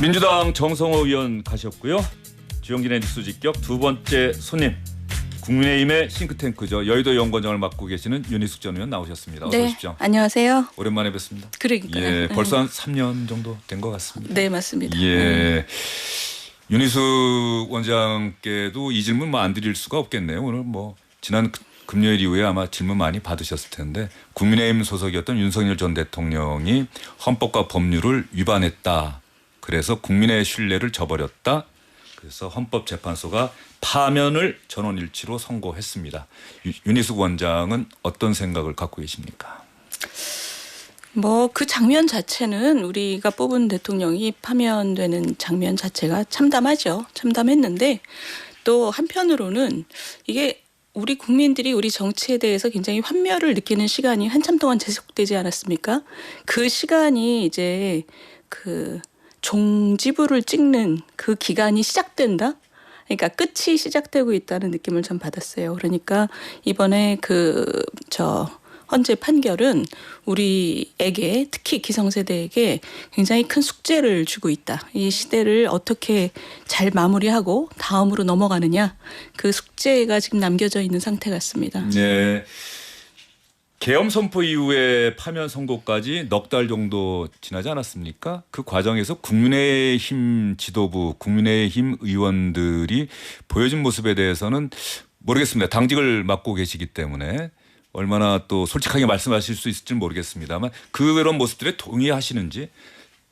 민주당 정성호 의원 가셨고요. 주영진의 뉴스 직격 두 번째 손님, 국민의힘의 싱크탱크죠. 여의도 연구원장을 맡고 계시는 윤희숙 전 의원 나오셨습니다. 어서 네, 오십시오. 안녕하세요. 오랜만에 뵙습니다. 그러니까요. 예, 벌써 한 3년 정도 된 것 같습니다. 네, 맞습니다. 예, 윤희숙 원장께도 이 질문 안 드릴 수가 없겠네요. 오늘 지난 금요일 이후에 아마 질문 많이 받으셨을 텐데, 국민의힘 소속이었던 윤석열 전 대통령이 헌법과 법률을 위반했다. 그래서 국민의 신뢰를 저버렸다. 그래서 헌법재판소가 파면을 전원일치로 선고했습니다. 윤희숙 원장은 어떤 생각을 갖고 계십니까? 그 장면 자체는 우리가 뽑은 대통령이 파면되는 장면 자체가 참담하죠. 참담했는데 또 한편으로는 이게 우리 국민들이 우리 정치에 대해서 굉장히 환멸을 느끼는 시간이 한참 동안 지속되지 않았습니까? 그 시간이 이제 그 종지부를 찍는 그 기간이 시작된다? 그러니까 끝이 시작되고 있다는 느낌을 좀 받았어요. 그러니까 이번에 헌재 판결은 우리에게, 특히 기성세대에게 굉장히 큰 숙제를 주고 있다. 이 시대를 어떻게 잘 마무리하고 다음으로 넘어가느냐, 그 숙제가 지금 남겨져 있는 상태 같습니다. 네. 계엄 선포 이후에 파면 선고까지 넉 달 정도 지나지 않았습니까? 그 과정에서 국민의힘 지도부, 국민의힘 의원들이 보여준 모습에 대해서는 모르겠습니다. 당직을 맡고 계시기 때문에 얼마나 또 솔직하게 말씀하실 수 있을지는 모르겠습니다만, 그런 모습들에 동의하시는지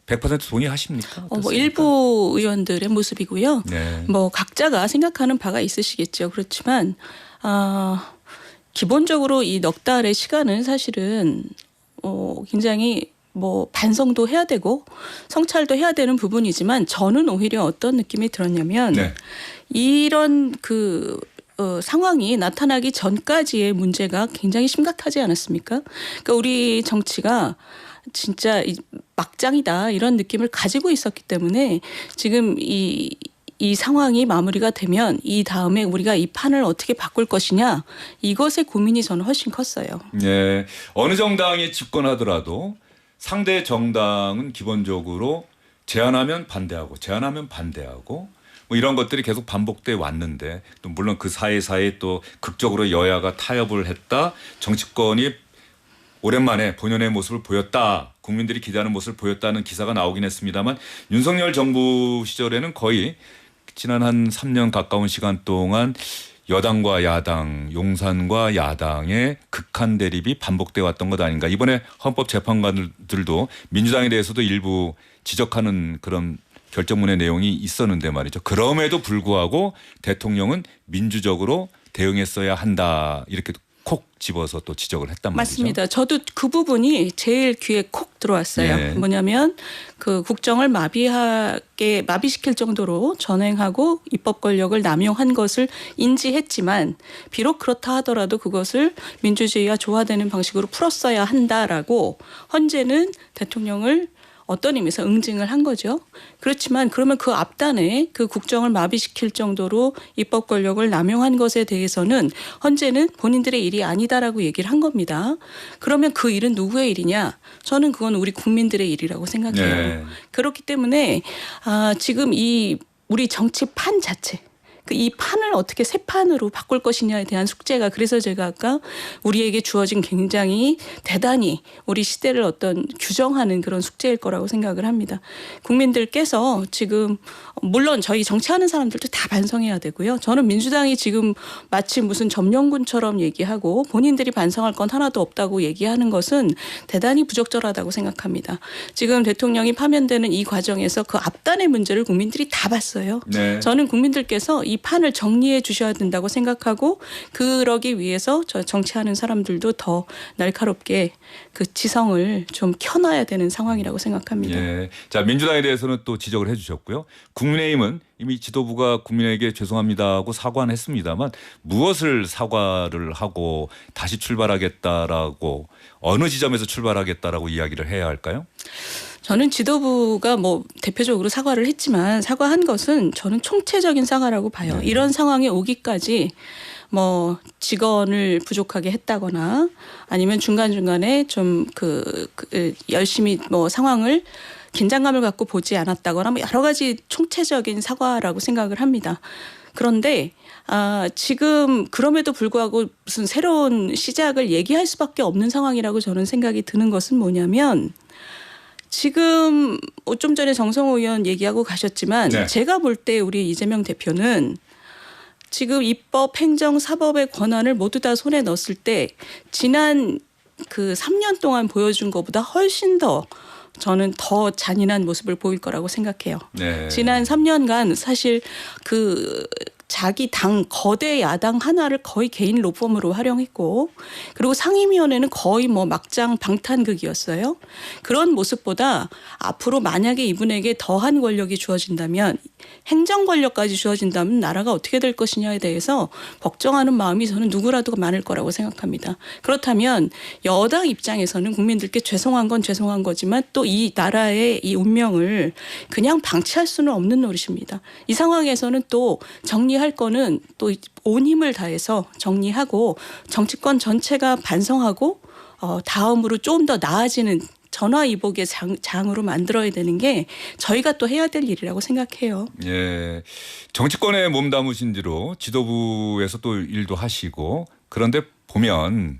100% 동의하십니까? 일부 의원들의 모습이고요. 네. 각자가 생각하는 바가 있으시겠죠. 그렇지만 기본적으로 이 넉 달의 시간은 사실은 굉장히 반성도 해야 되고 성찰도 해야 되는 부분이지만, 저는 오히려 어떤 느낌이 들었냐면, 네. 이런 상황이 나타나기 전까지의 문제가 굉장히 심각하지 않았습니까? 그러니까 우리 정치가 진짜 막장이다, 이런 느낌을 가지고 있었기 때문에 지금 이 상황이 마무리가 되면 이 다음에 우리가 이 판을 어떻게 바꿀 것이냐, 이것의 고민이 저는 훨씬 컸어요. 네. 어느 정당이 집권하더라도 상대 정당은 기본적으로 제안하면 반대하고 이런 것들이 계속 반복돼 왔는데, 또 물론 그 사이사이 또 극적으로 여야가 타협을 했다. 정치권이 오랜만에 본연의 모습을 보였다. 국민들이 기대하는 모습을 보였다는 기사가 나오긴 했습니다만, 윤석열 정부 시절에는 거의 지난 한 3년 가까운 시간 동안 여당과 야당, 용산과 야당의 극한 대립이 반복돼 왔던 것 아닌가. 이번에 헌법재판관들도 민주당에 대해서도 일부 지적하는 그런 결정문의 내용이 있었는데 말이죠. 그럼에도 불구하고 대통령은 민주적으로 대응했어야 한다. 이렇게 콕 집어서 또 지적을 했단 말이죠. 맞습니다. 저도 그 부분이 제일 귀에 콕 들어왔어요. 네. 뭐냐면 그 국정을 마비시킬 정도로 전횡하고 입법 권력을 남용한 것을 인지했지만, 비록 그렇다 하더라도 그것을 민주주의와 조화되는 방식으로 풀었어야 한다라고 헌재는 대통령을 어떤 의미에서 응징을 한 거죠. 그렇지만 그러면 그 앞단에 그 국정을 마비시킬 정도로 입법 권력을 남용한 것에 대해서는 헌재는 본인들의 일이 아니다라고 얘기를 한 겁니다. 그러면 그 일은 누구의 일이냐? 저는 그건 우리 국민들의 일이라고 생각해요. 네. 그렇기 때문에 지금 우리 정치판 자체, 이 판을 어떻게 새 판으로 바꿀 것이냐에 대한 숙제가, 그래서 제가 아까 우리에게 주어진 굉장히 대단히 우리 시대를 어떤 규정하는 그런 숙제일 거라고 생각을 합니다. 국민들께서 지금 물론 저희 정치하는 사람들도 다 반성해야 되고요. 저는 민주당이 지금 마치 무슨 점령군처럼 얘기하고 본인들이 반성할 건 하나도 없다고 얘기하는 것은 대단히 부적절하다고 생각합니다. 지금 대통령이 파면되는 이 과정에서 그 앞단의 문제를 국민들이 다 봤어요. 네. 저는 국민들께서 이 판을 정리해 주셔야 된다고 생각하고, 그러기 위해서 저 정치하는 사람들도 더 날카롭게 그 지성을 좀 켜놔야 되는 상황이라고 생각합니다. 예. 자, 민주당에 대해서는 또 지적을 해주셨고요. 국민의힘은 이미 지도부가 국민에게 죄송합니다 하고 사과는 했습니다만, 무엇을 사과를 하고 다시 출발하겠다라고, 어느 지점에서 출발하겠다라고 이야기를 해야 할까요? 저는 지도부가 대표적으로 사과를 했지만, 사과한 것은 저는 총체적인 사과라고 봐요. 네. 이런 상황에 오기까지 뭐 직원을 부족하게 했다거나 아니면 중간중간에 좀 열심히 뭐 상황을 긴장감을 갖고 보지 않았다거나 뭐 여러 가지 총체적인 사과라고 생각을 합니다. 그런데 지금 그럼에도 불구하고 무슨 새로운 시작을 얘기할 수밖에 없는 상황이라고 저는 생각이 드는 것은 뭐냐면 지금 좀 전에 정성호 의원 얘기하고 가셨지만 네. 제가 볼 때 우리 이재명 대표는 지금 입법, 행정, 사법의 권한을 모두 다 손에 넣었을 때 지난 그 3년 동안 보여준 것보다 훨씬 더 저는 더 잔인한 모습을 보일 거라고 생각해요. 네. 지난 3년간 사실 자기 당 거대 야당 하나를 거의 개인 로펌으로 활용했고 그리고 상임위원회는 거의 뭐 막장 방탄극이었어요. 그런 모습보다 앞으로 만약에 이분에게 더한 권력이 주어진다면 행정 권력까지 주어진다면 나라가 어떻게 될 것이냐에 대해서 걱정하는 마음이 저는 누구라도 많을 거라고 생각합니다. 그렇다면 여당 입장에서는 국민들께 죄송한 건 죄송한 거지만 또 이 나라의 이 운명을 그냥 방치할 수는 없는 노릇입니다. 이 상황에서는 또 정리할 거는 또 온 힘을 다해서 정리하고 정치권 전체가 반성하고 다음으로 좀 더 나아지는 전화위복의 장으로 만들어야 되는 게 저희가 또 해야 될 일이라고 생각해요. 예, 정치권에 몸담으신 지로 지도부에서 또 일도 하시고 그런데 보면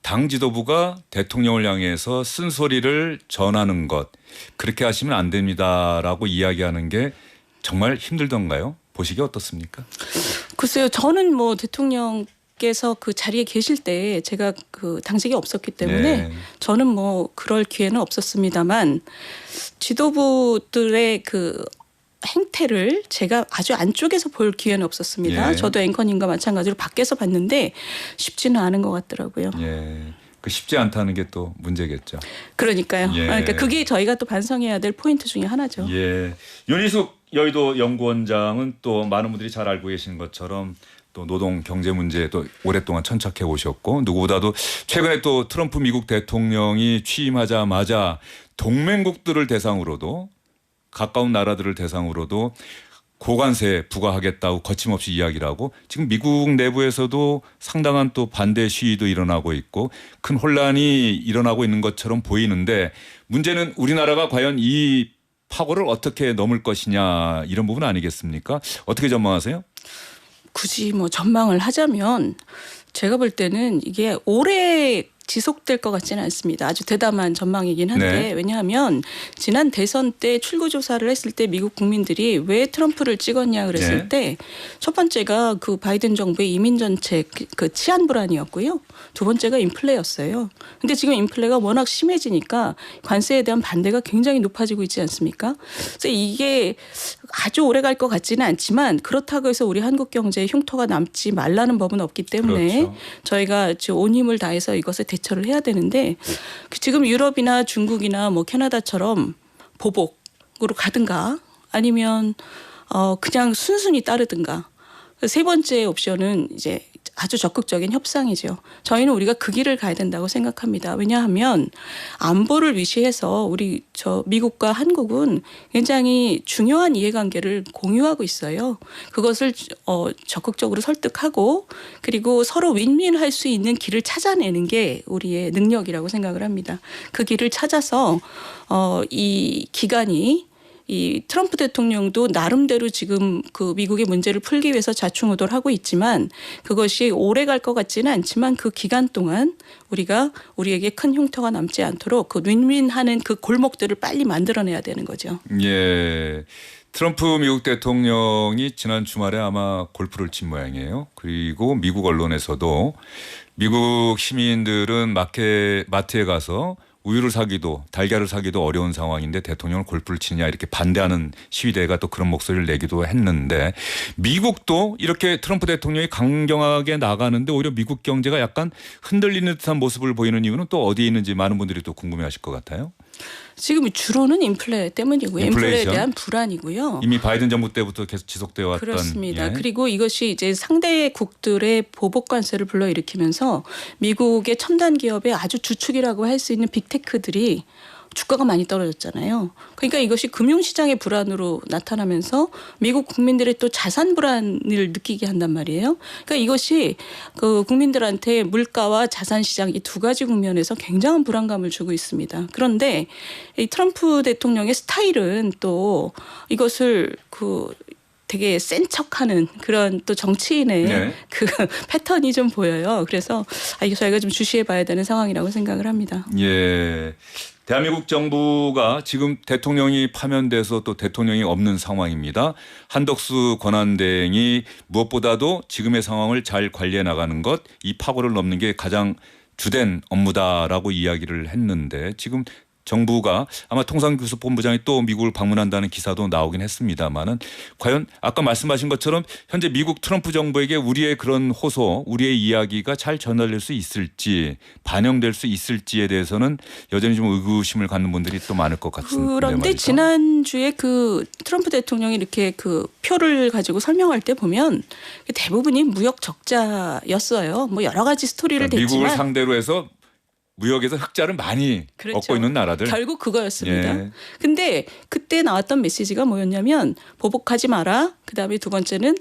당 지도부가 대통령을 향해서 쓴소리를 전하는 것 그렇게 하시면 안 됩니다라고 이야기하는 게 정말 힘들던가요? 보시기 어떻습니까? 글쎄요. 저는 뭐 대통령께서 그 자리에 계실 때 제가 그 당직이 없었기 때문에 네. 저는 뭐 그럴 기회는 없었습니다만 지도부들의 그 행태를 제가 아주 안쪽에서 볼 기회는 없었습니다. 예. 저도 앵커님과 마찬가지로 밖에서 봤는데 쉽지는 않은 것 같더라고요. 예, 그 쉽지 않다는 게 또 문제겠죠. 그러니까요. 예. 그러니까 그게 저희가 또 반성해야 될 포인트 중에 하나죠. 예, 윤희숙 여의도 연구원장은 또 많은 분들이 잘 알고 계시는 것처럼 또 노동 경제 문제에 또 오랫동안 천착해 오셨고 누구보다도 최근에 또 트럼프 미국 대통령이 취임하자마자 동맹국들을 대상으로도 가까운 나라들을 대상으로도 고관세 부과하겠다고 거침없이 이야기를 하고 지금 미국 내부에서도 상당한 또 반대 시위도 일어나고 있고 큰 혼란이 일어나고 있는 것처럼 보이는데 문제는 우리나라가 과연 이 파고를 어떻게 넘을 것이냐 이런 부분 아니겠습니까? 어떻게 전망하세요? 굳이 뭐 전망을 하자면 제가 볼 때는 이게 오래 지속될 것 같지는 않습니다. 아주 대담한 전망이긴 한데 네. 왜냐하면 지난 대선 때 출구조사를 했을 때 미국 국민들이 왜 트럼프를 찍었냐 그랬을 네. 때 첫 번째가 그 바이든 정부의 이민 정책 그 치안 불안이었고요. 두 번째가 인플레였어요. 근데 지금 인플레가 워낙 심해지니까 관세에 대한 반대가 굉장히 높아지고 있지 않습니까? 그래서 이게 아주 오래 갈 것 같지는 않지만 그렇다고 해서 우리 한국 경제에 흉터가 남지 말라는 법은 없기 때문에 그렇죠. 저희가 지금 온 힘을 다해서 이것에 대처를 해야 되는데 지금 유럽이나 중국이나 뭐 캐나다처럼 보복으로 가든가 아니면 그냥 순순히 따르든가 세 번째 옵션은 이제 아주 적극적인 협상이죠. 저희는 우리가 그 길을 가야 된다고 생각합니다. 왜냐하면 안보를 위시해서 우리 미국과 한국은 굉장히 중요한 이해관계를 공유하고 있어요. 그것을 적극적으로 설득하고 그리고 서로 윈윈할 수 있는 길을 찾아내는 게 우리의 능력이라고 생각을 합니다. 그 길을 찾아서 이 기간이 이 트럼프 대통령도 나름대로 지금 그 미국의 문제를 풀기 위해서 좌충우돌 하고 있지만 그것이 오래 갈 것 같지는 않지만 그 기간 동안 우리가 우리에게 큰 흉터가 남지 않도록 그 윈윈하는 그 골목들을 빨리 만들어내야 되는 거죠. 예. 트럼프 미국 대통령이 지난 주말에 아마 골프를 친 모양이에요. 그리고 미국 언론에서도 미국 시민들은 마트에 가서 우유를 사기도 달걀을 사기도 어려운 상황인데 대통령을 골프를 치냐 이렇게 반대하는 시위대가 또 그런 목소리를 내기도 했는데 미국도 이렇게 트럼프 대통령이 강경하게 나가는데 오히려 미국 경제가 약간 흔들리는 듯한 모습을 보이는 이유는 또 어디에 있는지 많은 분들이 또 궁금해하실 것 같아요. 지금 주로는 인플레 때문이고요. 인플레에 인플레이션. 대한 불안이고요. 이미 바이든 정부 때부터 계속 지속되어 왔던. 그렇습니다. 예. 그리고 이것이 이제 상대국들의 보복 관세를 불러일으키면서 미국의 첨단 기업의 아주 주축이라고 할 수 있는 빅테크들이 주가가 많이 떨어졌잖아요. 그러니까 이것이 금융시장의 불안으로 나타나면서 미국 국민들의 또 자산 불안을 느끼게 한단 말이에요. 그러니까 이것이 그 국민들한테 물가와 자산 시장 이 두 가지 국면에서 굉장한 불안감을 주고 있습니다. 그런데 이 트럼프 대통령의 스타일은 또 이것을 그 되게 센 척하는 그런 또 정치인의 네. 그 패턴이 좀 보여요. 그래서 이거 저희가 좀 주시해봐야 되는 상황이라고 생각을 합니다. 예. 대한민국 정부가 지금 대통령이 파면돼서 또 대통령이 없는 상황입니다. 한덕수 권한대행이 무엇보다도 지금의 상황을 잘 관리해 나가는 것, 이 파고를 넘는 게 가장 주된 업무다라고 이야기를 했는데 지금 정부가 아마 통상교섭본부장이 또 미국을 방문한다는 기사도 나오긴 했습니다만은 과연 아까 말씀하신 것처럼 현재 미국 트럼프 정부에게 우리의 그런 호소, 우리의 이야기가 잘 전달될 수 있을지 반영될 수 있을지에 대해서는 여전히 좀 의구심을 갖는 분들이 또 많을 것 같습니다. 그런데 지난주에 그 트럼프 대통령이 이렇게 그 표를 가지고 설명할 때 보면 대부분이 무역 적자였어요. 뭐 여러 가지 스토리를 그러니까 댔지만 미국을 상대로 해서 무역에서 흑자를 많이 그렇죠. 얻고 있는 나라들. 결국 그거였습니다. 예. 근데 그때 나왔던 메시지가 뭐였냐면 보복하지 마라. 그다음에 두 번째는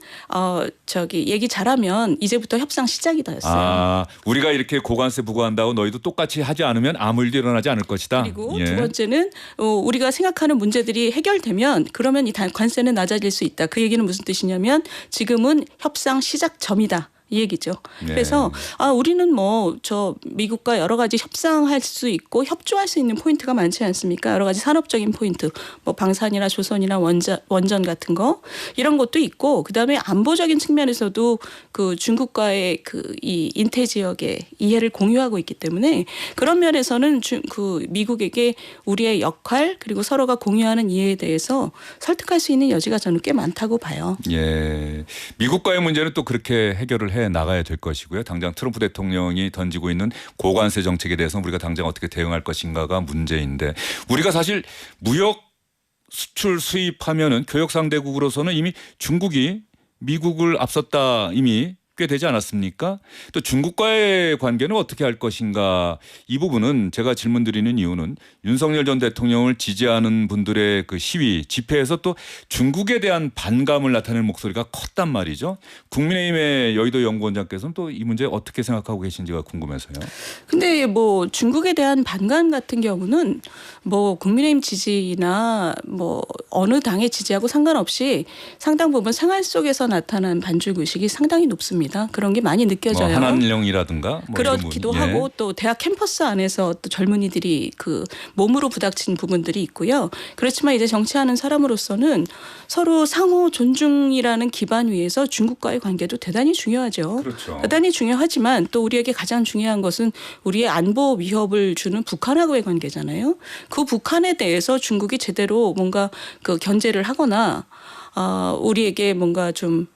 얘기 잘하면 이제부터 협상 시작이다였어요. 아, 우리가 이렇게 고관세 부과한다고 너희도 똑같이 하지 않으면 아무 일도 일어나지 않을 것이다. 그리고 예. 두 번째는 우리가 생각하는 문제들이 해결되면 그러면 이 관세는 낮아질 수 있다. 그 얘기는 무슨 뜻이냐면 지금은 협상 시작점이다. 이 얘기죠. 네. 그래서 우리는 뭐 저 미국과 여러 가지 협상할 수 있고 협조할 수 있는 포인트가 많지 않습니까? 여러 가지 산업적인 포인트, 뭐 방산이나 조선이나 원전 같은 거 이런 것도 있고 그다음에 안보적인 측면에서도 그 중국과의 그 이 인태 지역의 이해를 공유하고 있기 때문에 그런 면에서는 그 미국에게 우리의 역할 그리고 서로가 공유하는 이해에 대해서 설득할 수 있는 여지가 저는 꽤 많다고 봐요. 예. 미국과의 문제는 또 그렇게 해결을 해 나가야 될 것이고요. 당장 트럼프 대통령이 던지고 있는 고관세 정책에 대해서 우리가 당장 어떻게 대응할 것인가가 문제인데 우리가 사실 무역 수출 수입하면은 교역 상대국으로서는 이미 중국이 미국을 앞섰다 이미 꽤 되지 않았습니까? 또 중국과의 관계는 어떻게 할 것인가 이 부분은 제가 질문드리는 이유는 윤석열 전 대통령을 지지하는 분들의 그 시위 집회에서 또 중국에 대한 반감을 나타내는 목소리가 컸단 말이죠. 국민의힘의 여의도 연구원장께서는 또 이 문제 어떻게 생각하고 계신지가 궁금해서요. 근데 뭐 중국에 대한 반감 같은 경우는 뭐 국민의힘 지지나 뭐 어느 당의 지지하고 상관없이 상당 부분 생활 속에서 나타난 반중 의식이 상당히 높습니다. 그런 게 많이 느껴져요. 한한령이라든가 뭐 그렇기도 이런 부분. 하고 또 대학 캠퍼스 안에서 또 젊은이들이 그 몸으로 부닥친 부분들이 있고요. 그렇지만 이제 정치하는 사람으로서는 서로 상호 존중이라는 기반 위에서 중국과의 관계도 대단히 중요하죠. 그렇죠. 대단히 중요하지만 또 우리에게 가장 중요한 것은 우리의 안보 위협을 주는 북한하고의 관계잖아요. 그 북한에 대해서 중국이 제대로 뭔가 그 견제를 하거나 우리에게 뭔가 좀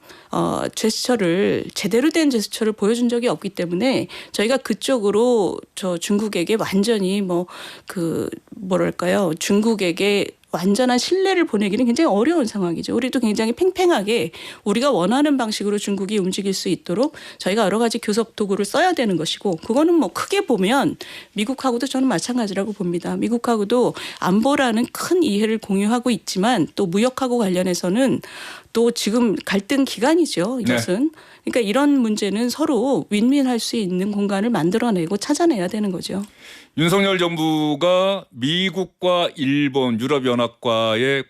제스처를 제대로 된 제스처를 보여준 적이 없기 때문에 저희가 그쪽으로 저 중국에게 완전히 뭐 그 뭐랄까요 중국에게 완전한 신뢰를 보내기는 굉장히 어려운 상황이죠. 우리도 굉장히 팽팽하게 우리가 원하는 방식으로 중국이 움직일 수 있도록 저희가 여러 가지 교섭 도구를 써야 되는 것이고 그거는 뭐 크게 보면 미국하고도 저는 마찬가지라고 봅니다. 미국하고도 안보라는 큰 이해를 공유하고 있지만 또 무역하고 관련해서는 또 지금 갈등 기간이죠. 이것은. 그러니까 이런 문제는 서로 윈윈할 수 있는 공간을 만들어내고 찾아내야 되는 거죠. 윤석열 정부가 미국과 일본, 유럽연합과의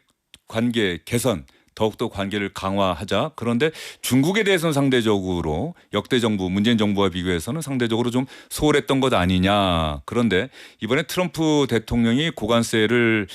관계 개선, 더욱더 관계를 강화하자. 그런데 중국에 대해서는 상대적으로 역대 정부, 문재인 정부와 비교해서는 상대적으로 좀 소홀했던 것 아니냐. 그런데 이번에 트럼프 대통령이 고관세를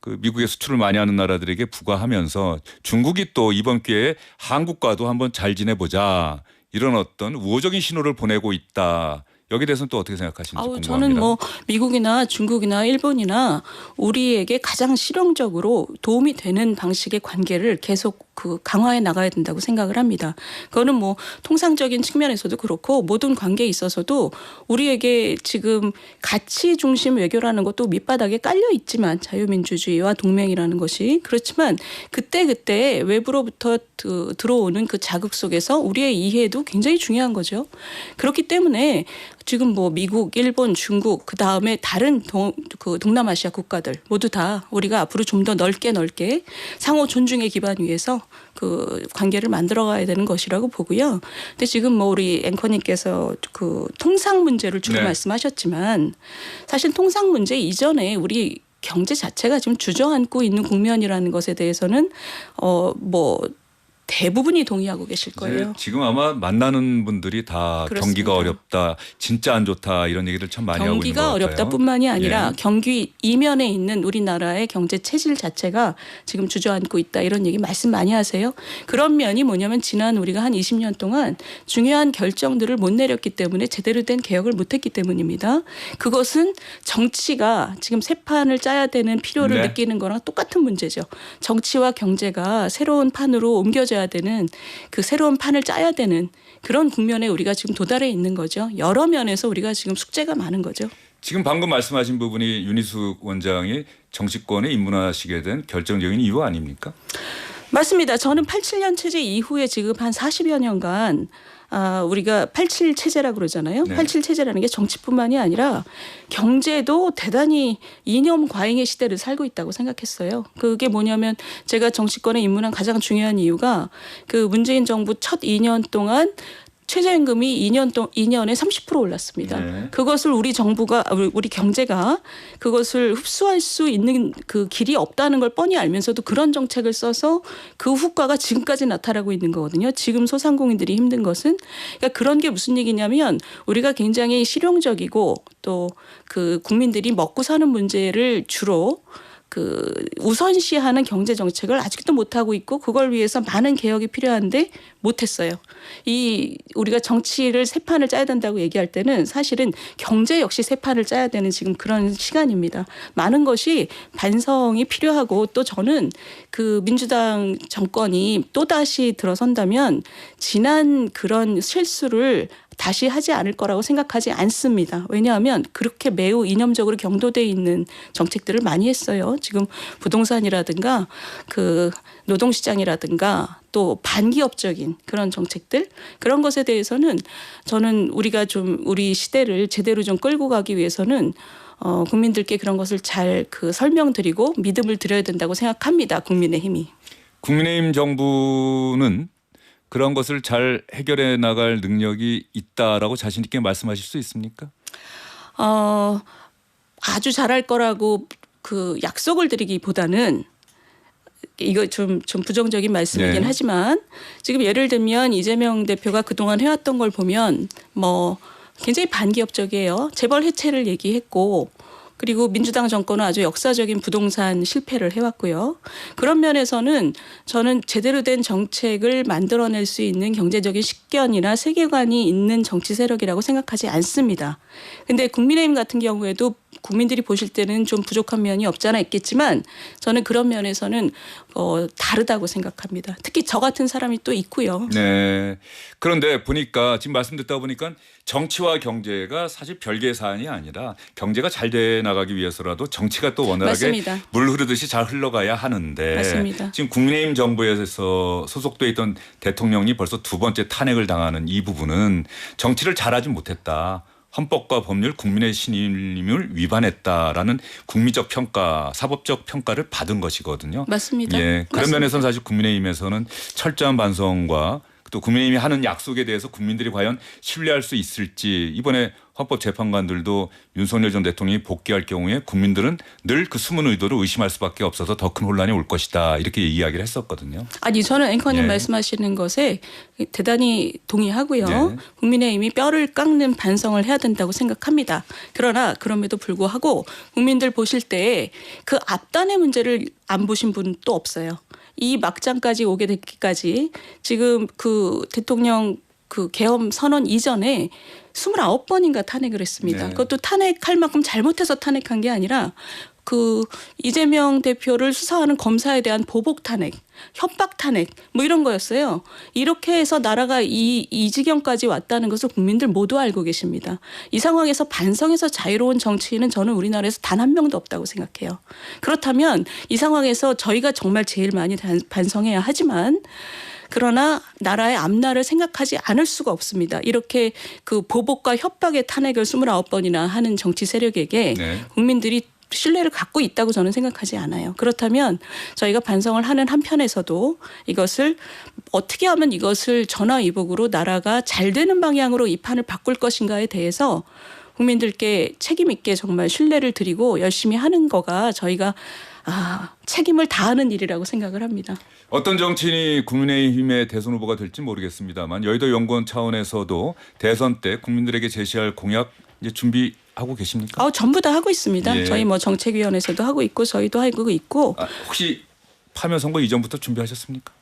그 미국의 수출을 많이 하는 나라들에게 부과하면서 중국이 또 이번 기회에 한국과도 한번 잘 지내보자. 이런 어떤 우호적인 신호를 보내고 있다. 여기에 대해서는 또 어떻게 생각하시는지 궁금합니다. 저는 뭐 미국이나 중국이나 일본이나 우리에게 가장 실용적으로 도움이 되는 방식의 관계를 계속 그 강화해 나가야 된다고 생각을 합니다. 그거는 뭐 통상적인 측면에서도 그렇고 모든 관계에 있어서도 우리에게 지금 가치 중심 외교라는 것도 밑바닥에 깔려 있지만 자유민주주의와 동맹이라는 것이 그렇지만 그때 외부로부터 들어오는 그 자극 속에서 우리의 이해도 굉장히 중요한 거죠. 그렇기 때문에 지금 뭐 미국, 일본, 중국 그 다음에 다른 그 동남아시아 국가들 모두 다 우리가 앞으로 좀 더 넓게 상호 존중의 기반 위에서 그 관계를 만들어가야 되는 것이라고 보고요. 근데 지금 뭐 우리 앵커님께서 그 통상 문제를 주로 네. 말씀하셨지만 사실 통상 문제 이전에 우리 경제 자체가 지금 주저앉고 있는 국면이라는 것에 대해서는 뭐 대부분이 동의하고 계실 거예요. 지금 아마 만나는 분들이 다 그렇습니다. 경기가 어렵다, 진짜 안 좋다 이런 얘기를 참 많이 하고 있는 것 경기가 같아요. 어렵다뿐만이 아니라 예. 경기 이면에 있는 우리나라의 경제 체질 자체가 지금 주저앉고 있다 이런 얘기 말씀 많이 하세요. 그런 면이 뭐냐면 지난 우리가 한 20년 동안 중요한 결정들을 못 내렸기 때문에 제대로 된 개혁을 못했기 때문입니다. 그것은 정치가 지금 새 판을 짜야 되는 필요를 네. 느끼는 거랑 똑같은 문제죠. 정치와 경제가 새로운 판으로 옮겨져야 되는 그 새로운 판을 짜야 되는 그런 국면에 우리가 지금 도달해 있는 거죠. 여러 면에서 우리가 지금 숙제가 많은 거죠. 지금 방금 말씀하신 부분이 윤희숙 원장이 정치권에 입문하시게 된 결정적인 이유 아닙니까? 맞습니다. 저는 87년 체제 이후에 지금 한 40여 년간 우리가 87 체제라고 그러잖아요. 네. 87 체제라는 게 정치뿐만이 아니라 경제도 대단히 이념 과잉의 시대를 살고 있다고 생각했어요. 그게 뭐냐면 제가 정치권에 입문한 가장 중요한 이유가 그 문재인 정부 첫 2년 동안 최저임금이 2년에 30% 올랐습니다. 네. 그것을 우리 정부가 우리 경제가 그것을 흡수할 수 있는 그 길이 없다는 걸 뻔히 알면서도 그런 정책을 써서 그 후과가 지금까지 나타나고 있는 거거든요. 지금 소상공인들이 힘든 것은 그러니까 그런 게 무슨 얘기냐면 우리가 굉장히 실용적이고 또 그 국민들이 먹고 사는 문제를 주로 그 우선시하는 경제 정책을 아직도 못 하고 있고 그걸 위해서 많은 개혁이 필요한데 못했어요. 이 우리가 정치를 새 판을 짜야 된다고 얘기할 때는 사실은 경제 역시 새 판을 짜야 되는 지금 그런 시간입니다. 많은 것이 반성이 필요하고 또 저는 그 민주당 정권이 또 다시 들어선다면 지난 그런 실수를 다시 하지 않을 거라고 생각하지 않습니다. 왜냐하면 그렇게 매우 이념적으로 경도돼 있는 정책들을 많이 했어요. 지금 부동산이라든가 그 노동시장이라든가 또 반기업적인 그런 정책들 그런 것에 대해서는 저는 우리가 좀 우리 시대를 제대로 좀 끌고 가기 위해서는 국민들께 그런 것을 잘 그 설명드리고 믿음을 드려야 된다고 생각합니다. 국민의힘이. 국민의힘 정부는 그런 것을 잘 해결해 나갈 능력이 있다라고 자신 있게 말씀하실 수 있습니까? 아주 잘할 거라고 그 약속을 드리기보다는 이거 좀 부정적인 말씀이긴 네. 하지만 지금 예를 들면 이재명 대표가 그동안 해왔던 걸 보면 뭐 굉장히 반기업적이에요. 재벌 해체를 얘기했고 그리고 민주당 정권은 아주 역사적인 부동산 실패를 해왔고요. 그런 면에서는 저는 제대로 된 정책을 만들어낼 수 있는 경제적인 식견이나 세계관이 있는 정치 세력이라고 생각하지 않습니다. 근데 국민의힘 같은 경우에도 국민들이 보실 때는 좀 부족한 면이 없잖아 있겠지만 저는 그런 면에서는 다르다고 생각합니다. 특히 저 같은 사람이 또 있고요. 네. 그런데 보니까 지금 말씀 듣다 보니까 정치와 경제가 사실 별개의 사안이 아니라 경제가 잘 돼 나가기 위해서라도 정치가 또 원활하게 맞습니다. 물 흐르듯이 잘 흘러가야 하는데 맞습니다. 지금 지금 국민의힘 정부에서 소속돼 있던 대통령이 벌써 두 번째 탄핵을 당하는 이 부분은 정치를 잘하지 못했다. 헌법과 법률, 국민의 신임을 위반했다라는 국민적 평가, 사법적 평가를 받은 것이거든요. 맞습니다. 예, 그런 맞습니다. 면에서는 사실 국민의힘에서는 철저한 반성과 또 국민의힘이 하는 약속에 대해서 국민들이 과연 신뢰할 수 있을지 이번에 헌법재판관들도 윤석열 전 대통령이 복귀할 경우에 국민들은 늘 그 숨은 의도를 의심할 수밖에 없어서 더 큰 혼란이 올 것이다 이렇게 이야기를 했었거든요. 아니 저는 앵커님 예. 말씀하시는 것에 대단히 동의하고요. 네. 국민의힘이 뼈를 깎는 반성을 해야 된다고 생각합니다. 그러나 그럼에도 불구하고 국민들 보실 때 그 앞단의 문제를 안 보신 분 또 없어요. 이 막장까지 오게 되기까지 지금 그 대통령 그 계엄 선언 이전에 29번인가 탄핵을 했습니다. 네. 그것도 탄핵할 만큼 잘못해서 탄핵한 게 아니라 그 이재명 대표를 수사하는 검사에 대한 보복 탄핵, 협박 탄핵 뭐 이런 거였어요. 이렇게 해서 나라가 이 지경까지 왔다는 것을 국민들 모두 알고 계십니다. 이 상황에서 반성해서 자유로운 정치인은 저는 우리나라에서 단 한 명도 없다고 생각해요. 그렇다면 이 상황에서 저희가 정말 제일 많이 반성해야 하지만 그러나 나라의 앞날을 생각하지 않을 수가 없습니다. 이렇게 그 보복과 협박의 탄핵을 29번이나 하는 정치 세력에게 네. 국민들이 신뢰를 갖고 있다고 저는 생각하지 않아요. 그렇다면 저희가 반성을 하는 한편에서도 이것을 어떻게 하면 이것을 전화위복으로 나라가 잘 되는 방향으로 이 판을 바꿀 것인가에 대해서 국민들께 책임 있게 정말 신뢰를 드리고 열심히 하는 거가 저희가 책임을 다하는 일이라고 생각을 합니다. 어떤 정치인이 국민의힘의 대선 후보가 될지 모르겠습니다만 여의도 연구원 차원에서도 대선 때 국민들에게 제시할 공약 이제 준비하고 계십니까? 전부 다 하고 있습니다. 예. 저희 뭐 정책위원회에서도 하고 있고 저희도 하고 있고. 혹시 파면 선거 이전부터 준비하셨습니까?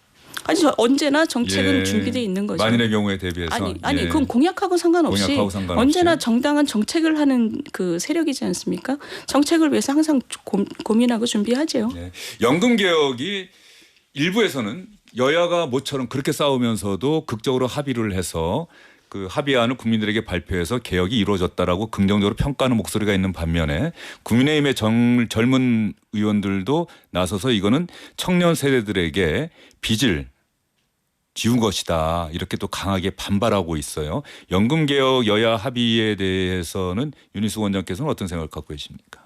아니 저 언제나 정책은 예. 준비돼 있는 거죠. 만일의 경우에 대비해서 아니 예. 그건 공약하고 상관없이, 공약하고 상관없이. 언제나 정당한 정책을 하는 그 세력이지 않습니까? 정책을 위해서 항상 고민하고 준비하죠. 예. 연금 개혁이 일부에서는 여야가 모처럼 그렇게 싸우면서도 극적으로 합의를 해서 그 합의안을 국민들에게 발표해서 개혁이 이루어졌다라고 긍정적으로 평가하는 목소리가 있는 반면에 국민의힘의 젊은 의원들도 나서서 이거는 청년 세대들에게 빚을 지운 것이다 이렇게 또 강하게 반발하고 있어요. 연금 개혁 여야 합의에 대해서는 윤희숙 원장께서는 어떤 생각을 갖고 계십니까?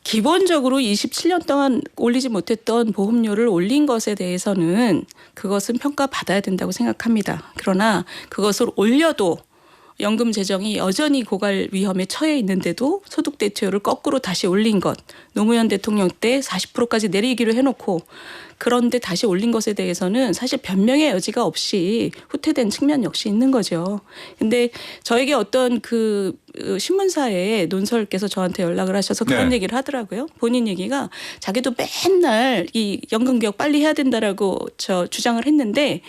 기본적으로 27년 동안 올리지 못했던 보험료를 올린 것에 대해서는 그것은 평가받아야 된다고 생각합니다. 그러나 그것을 올려도 연금 재정이 여전히 고갈 위험에 처해 있는데도 소득 대체율을 거꾸로 다시 올린 것, 노무현 대통령 때 40%까지 내리기로 해놓고 그런데 다시 올린 것에 대해서는 사실 변명의 여지가 없이 후퇴된 측면 역시 있는 거죠. 근데 저에게 어떤 그 신문사의 논설께서 저한테 연락을 하셔서 그런 네. 얘기를 하더라고요. 본인 얘기가 자기도 맨날 이 연금 개혁 빨리 해야 된다라고 주장을 했는데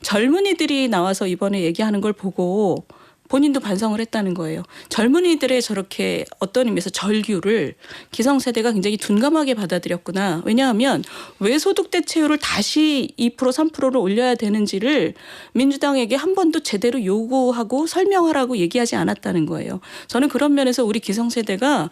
젊은이들이 나와서 이번에 얘기하는 걸 보고 본인도 반성을 했다는 거예요. 젊은이들의 저렇게 어떤 의미에서 절규를 기성세대가 굉장히 둔감하게 받아들였구나. 왜냐하면 왜 소득 대체율을 다시 2% 3%로 올려야 되는지를 민주당에게 한 번도 제대로 요구하고 설명하라고 얘기하지 않았다는 거예요. 저는 그런 면에서 우리 기성세대가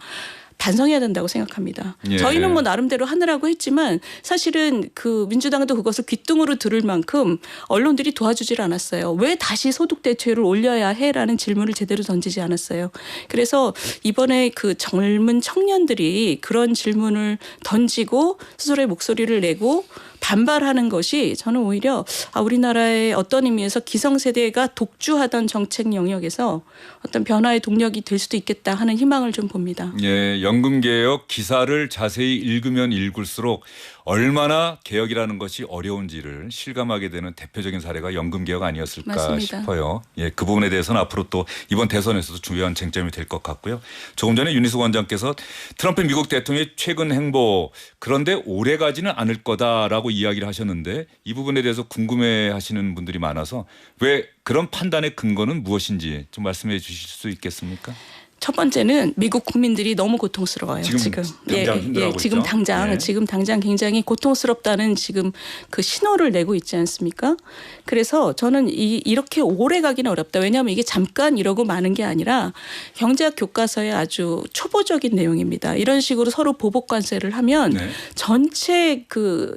반성해야 된다고 생각합니다. 예. 저희는 뭐 나름대로 하느라고 했지만 사실은 그 민주당도 그것을 귓등으로 들을 만큼 언론들이 도와주질 않았어요. 왜 다시 소득 대체율을 올려야 해라는 질문을 제대로 던지지 않았어요. 그래서 이번에 그 젊은 청년들이 그런 질문을 던지고 스스로의 목소리를 내고 반발하는 것이 저는 오히려 우리나라의 어떤 의미에서 기성세대가 독주하던 정책 영역에서 어떤 변화의 동력이 될 수도 있겠다 하는 희망을 좀 봅니다. 예, 연금 개혁 기사를 자세히 읽으면 읽을수록 얼마나 개혁이라는 것이 어려운지를 실감하게 되는 대표적인 사례가 연금 개혁 아니었을까 맞습니다. 싶어요. 예, 그 부분에 대해서는 앞으로 또 이번 대선에서도 중요한 쟁점이 될 것 같고요. 조금 전에 윤희숙 원장께서 트럼프 미국 대통령의 최근 행보 그런데 오래 가지는 않을 거다라고 이야기를 하셨는데 이 부분에 대해서 궁금해하시는 분들이 많아서 왜 그런 판단의 근거는 무엇인지 좀 말씀해 주실 수 있겠습니까? 첫 번째는 미국 국민들이 너무 고통스러워요. 지금 당장 힘들어하고 지금 있죠? 지금 당장 굉장히 고통스럽다는 지금 그 신호를 내고 있지 않습니까? 그래서 저는 이렇게 오래 가기는 어렵다. 왜냐하면 이게 잠깐 이러고 마는 게 아니라 경제학 교과서의 아주 초보적인 내용입니다. 이런 식으로 서로 보복 관세를 하면 네. 전체 그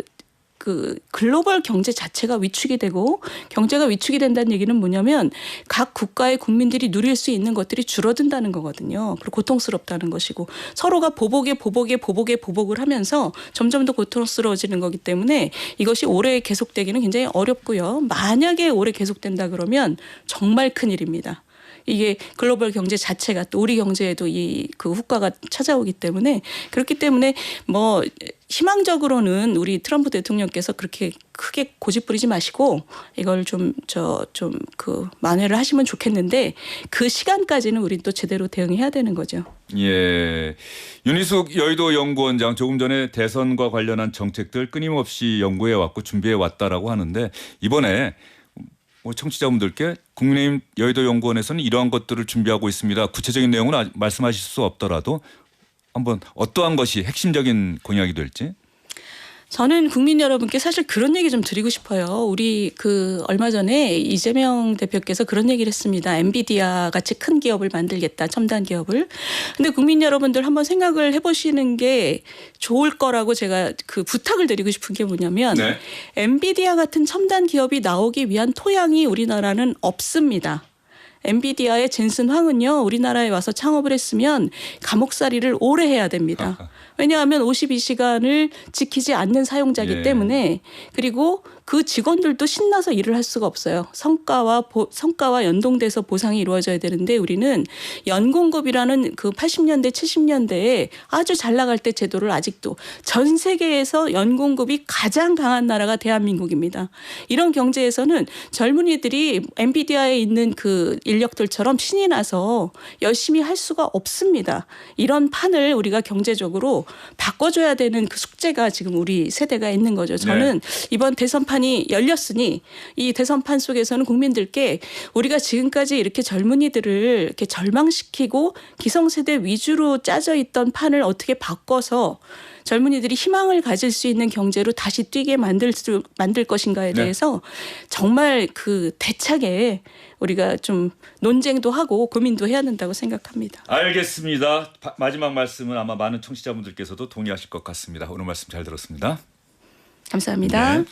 글로벌 경제 자체가 위축이 되고 경제가 위축이 된다는 얘기는 뭐냐면 각 국가의 국민들이 누릴 수 있는 것들이 줄어든다는 거거든요. 그리고 고통스럽다는 것이고 서로가 보복을 하면서 점점 더 고통스러워지는 거기 때문에 이것이 오래 계속되기는 굉장히 어렵고요. 만약에 오래 계속된다 그러면 정말 큰일입니다. 이게 글로벌 경제 자체가 또 우리 경제에도 그 후과가 찾아오기 때문에 그렇기 때문에 뭐 희망적으로는 우리 트럼프 대통령께서 그렇게 크게 고집부리지 마시고 이걸 좀 만회를 하시면 좋겠는데 그 시간까지는 우리 또 제대로 대응해야 되는 거죠. 예, 윤희숙 여의도 연구원장 조금 전에 대선과 관련한 정책들 끊임없이 연구해 왔고 준비해 왔다라고 하는데 이번에 청취자분들께 국민의힘 여의도 연구원에서는 이러한 것들을 준비하고 있습니다. 구체적인 내용은 말씀하실 수 없더라도 한번 어떠한 것이 핵심적인 공약이 될지. 저는 국민 여러분께 사실 그런 얘기 좀 드리고 싶어요. 우리 얼마 전에 이재명 대표께서 그런 얘기를 했습니다. 엔비디아 같이 큰 기업을 만들겠다. 첨단 기업을. 근데 국민 여러분들 한번 생각을 해보시는 게 좋을 거라고 제가 부탁을 드리고 싶은 게 뭐냐면 네. 엔비디아 같은 첨단 기업이 나오기 위한 토양이 우리나라는 없습니다. 엔비디아의 젠슨 황은요. 우리나라에 와서 창업을 했으면 감옥살이를 오래 해야 됩니다. 왜냐하면 52시간을 지키지 않는 사용자이기 예. 때문에 그리고 그 직원들도 신나서 일을 할 수가 없어요. 성과와 연동돼서 보상이 이루어져야 되는데 우리는 연공급이라는 80년대 70년대에 아주 잘 나갈 때 제도를 아직도 전 세계에서 연공급이 가장 강한 나라가 대한민국입니다. 이런 경제에서는 젊은이들이 엔비디아에 있는 인력들처럼 신이 나서 열심히 할 수가 없습니다. 이런 판을 우리가 경제적으로 바꿔줘야 되는 숙제가 지금 우리 세대가 있는 거죠. 저는 이번 대선판이 열렸으니 이 대선판 속에서는 국민들께 우리가 지금까지 이렇게 젊은이들을 이렇게 절망시키고 기성세대 위주로 짜져 있던 판을 어떻게 바꿔서 젊은이들이 희망을 가질 수 있는 경제로 다시 뛰게 만들 것인가에 대해서 정말 대차게 우리가 좀 논쟁도 하고 고민도 해야 된다고 생각합니다. 알겠습니다. 마지막 말씀은 아마 많은 청취자분들께서도 동의하실 것 같습니다. 오늘 말씀 잘 들었습니다. 감사합니다. 네.